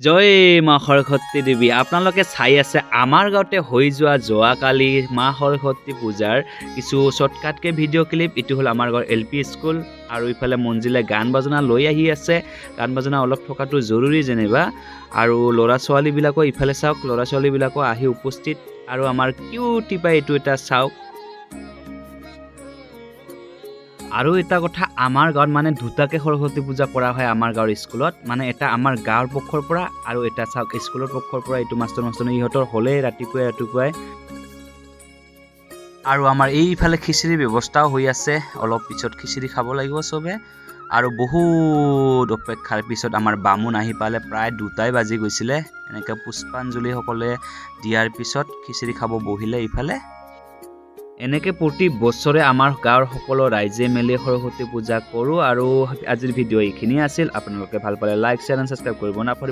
জয় মা সৰস্বতী দেৱী আপোনালোকে চাই আছে আমাৰ গাঁৱতে হৈ যোৱাকালি মা সৰস্বতী পূজাৰ কিছু শ্বৰ্টকাটকে ভিডিঅ' ক্লিপ। ইটো হ'ল আমাৰ গাঁৱৰ LP স্কুল আৰু ইফালে মঞ্জিলে গান বাজনা লৈ আহি আছে। গান বাজনা অলপ থকাটো জৰুৰী যেনিবা। আৰু ল'ৰা ছোৱালীবিলাকো ইফালে চাওক, ল'ৰা ছোৱালীবিলাকো আহি উপস্থিত। আৰু আমাৰ কিউটি পাই এইটো এটা চাওক। আৰু এটা কথা, আমাৰ গাঁৱত মানে দুটাকে সৰস্বতী পূজা কৰা হয় আমাৰ গাঁৱৰ স্কুলত। মানে এটা আমাৰ গাঁৱৰ পক্ষৰ পৰা আৰু এটা চাওক স্কুলৰ পক্ষৰ পৰা। এইটো মাষ্টৰ ইহঁতৰ হ'লে ৰাতিপুৱাই আৰু আমাৰ এইফালে খিচিৰি ব্যৱস্থাও হৈ আছে। অলপ পিছত খিচিৰি খাব লাগিব চবে। আৰু বহুত অপেক্ষাৰ পিছত আমাৰ বামুণ আহি পালে। প্ৰায় 2টাই বাজি গৈছিলে। এনেকৈ পুষ্পাঞ্জলিসকলে দিয়াৰ পিছত খিচিৰি খাব বহিলে ইফালে। এনেকৈ প্ৰতি বছৰে আমাৰ গাঁৱৰ সকলো ৰাইজে মিলি সৰস্বতী পূজা কৰোঁ। আৰু আজিৰ ভিডিঅ' এইখিনি আছিল। আপোনালোকে ভাল পালে লাইক, শ্বেয়াৰ আৰু ছাবস্ক্ৰাইব কৰিব নাপাহৰিব।